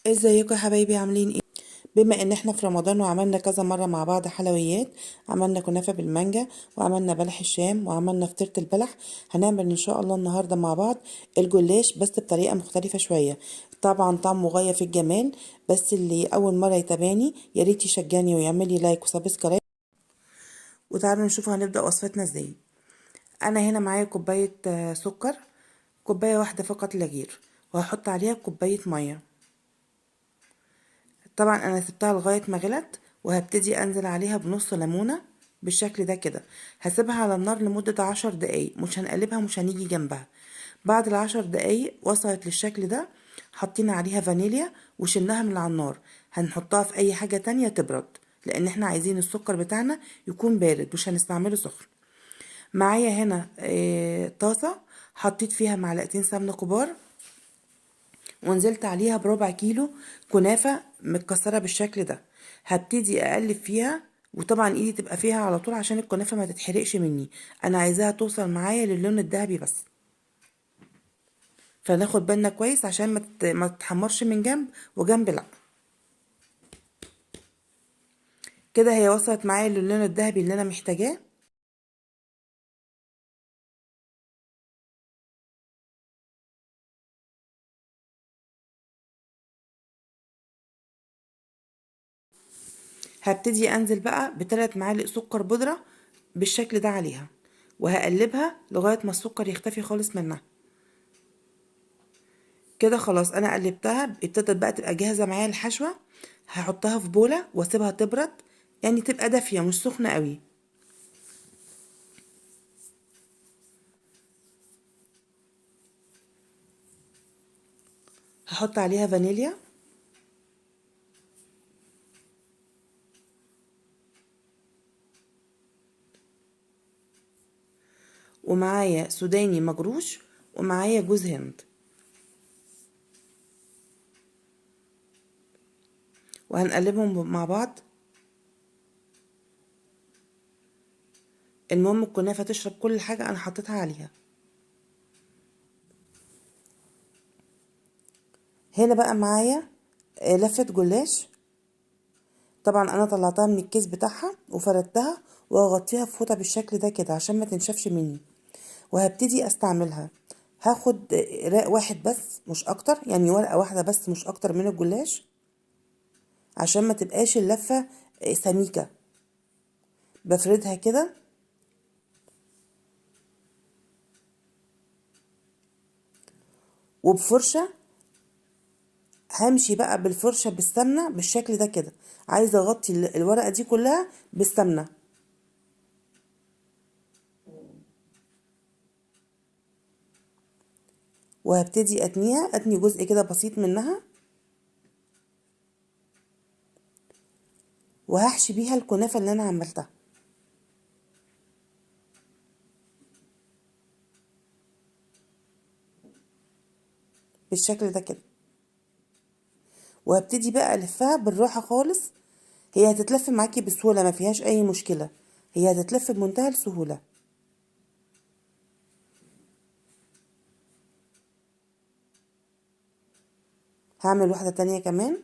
ازيكم يا حبايبي عاملين ايه؟ بما ان احنا في رمضان وعملنا كذا مرة مع بعض حلويات، عملنا كنافة بالمانجا وعملنا بلح الشام وعملنا فطيرة البلح. هنعمل ان شاء الله النهاردة مع بعض الجلاش بس بطريقة مختلفة شوية. طبعا طعمه غاية في الجمال، بس اللي اول مرة يتابعني يا ريت يشجعني ويعمل لي لايك وسبسكرايب. وتعالوا نشوف هنبدأ وصفتنا ازاي. انا هنا معايا كوباية سكر، كوباية واحدة فقط لا غير، وهحط عليها كوباية مية. طبعا انا سبتها لغاية ما غلت، وهبتدي انزل عليها بنص ليمونة بالشكل ده كده. هسيبها على النار لمدة 10 دقايق، مش هنقلبها، مش هنيجي جنبها. بعد ال10 دقايق وصلت للشكل ده، حطينا عليها فانيليا وشلناها من على النار. هنحطها في اي حاجة تانية تبرد، لان احنا عايزين السكر بتاعنا يكون بارد، مش هنستعمله سخن. معايا هنا طاسة، حطيت فيها معلقتين سمنة كبار، ونزلت عليها بربع كيلو كنافة متكسرة بالشكل ده. هبتدي اقلب فيها، وطبعا ايدي تبقى فيها على طول عشان الكنافة ما تتحرقش مني. انا عايزاها توصل معايا للون الذهبي بس، فناخد بالنا كويس عشان ما تتحمرش من جنب وجنب لا. كده هي وصلت معايا للون الذهبي اللي انا محتاجاه. هبتدي انزل بقى ب3 معالق سكر بودرة بالشكل ده عليها، وهقلبها لغاية ما السكر يختفي خالص منها. كده خلاص انا قلبتها، ابتدت بقى تبقى جاهزه معايا الحشوه. هحطها في بوله واسيبها تبرد، يعني تبقى دافيه مش سخنه قوي. هحط عليها فانيليا، ومعايا سوداني مجروش، ومعايا جوز هند، وهنقلبهم مع بعض. المهم الكنافه تشرب كل حاجه انا حطيتها عليها. هنا بقى معايا لفه جلاش. طبعا انا طلعتها من الكيس بتاعها وفردتها، واغطيها في فوطه بالشكل ده كده عشان ما تنشفش مني، وهبتدي استعملها. هاخد رق واحد بس مش اكتر، يعني ورقة واحدة بس مش اكتر من الجلاش، عشان ما تبقاش اللفة سميكة. بفردها كده، وبفرشة همشي بقى بالفرشة بالسمنة بالشكل ده كده. عايزة اغطي الورقة دي كلها بالسمنة، وهبتدي اتنيها، اتني جزء كده بسيط منها، وهحشي بيها الكنافة اللي انا عملتها بالشكل ده كده. وهبتدي بقى الفها بالراحة خالص. هي هتتلف معاكي بسهولة، ما فيهاش اي مشكلة، هي هتتلف بمنتهى السهولة. هعمل واحدة تانية كمان.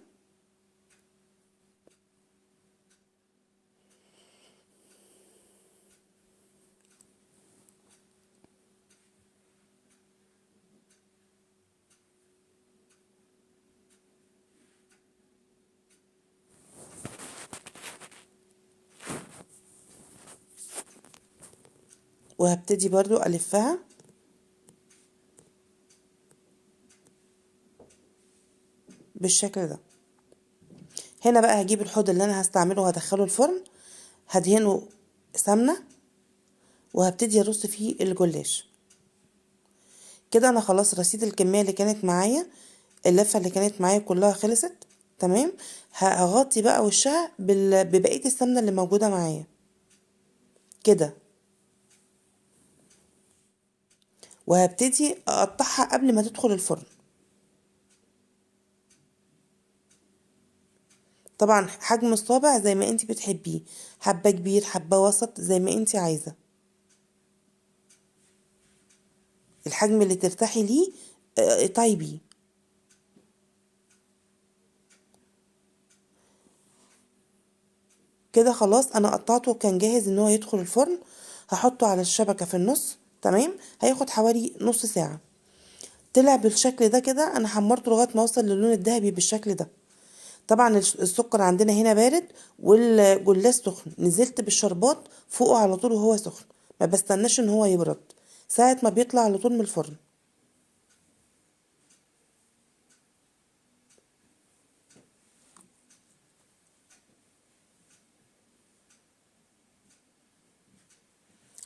وهبتدي برضو ألفها بالشكل ده. هنا بقى هجيب الحوض اللي أنا هستعمله وهدخله الفرن، هدهنه سمنة، وهبتدي أرص فيه الجلاش. كده أنا خلاص رصيت الكمية اللي كانت معايا، اللفة اللي كانت معايا كلها خلصت تمام. هغطي بقى وشها ببقية السمنة اللي موجودة معايا كده، وهبتدي أقطعها قبل ما تدخل الفرن. طبعا حجم الصابع زي ما انتي بتحبيه، حبة كبير حبة وسط زي ما انتي عايزة، الحجم اللي ترتاحي ليه اقطعي بيه. كده خلاص انا قطعته وكان جاهز ان هو يدخل الفرن. هحطه على الشبكة في النص. تمام. هياخد حوالي نص ساعة. طلع بالشكل ده كده، انا حمرته لغاية ما وصل للون الذهبي بالشكل ده. طبعا السكر عندنا هنا بارد والجلاش سخن، نزلت بالشربات فوقه على طول وهو سخن، ما بستناش ان هو يبرد، ساعة ما بيطلع على طول من الفرن.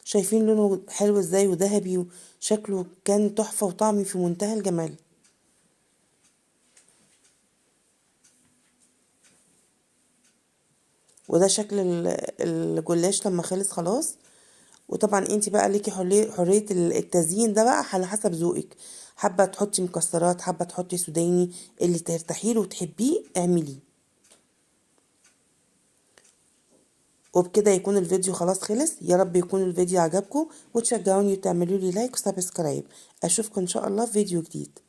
شايفين لونه حلو ازاي وذهبي، وشكله كان تحفة وطعمي في منتهى الجمال. وده شكل الجلاش لما خلص خلاص. وطبعا انت بقى ليكي حرية التزيين ده بقى على حسب ذوقك. حابة تحطي مكسرات، حابة تحطي سوداني، اللي ترتاحي له وتحبيه اعمليه. وبكده يكون الفيديو خلاص خلص. يا رب يكون الفيديو عجبكم وتشجعوني وتعملوا لي لايك وسبسكرايب. اشوفكم ان شاء الله في فيديو جديد.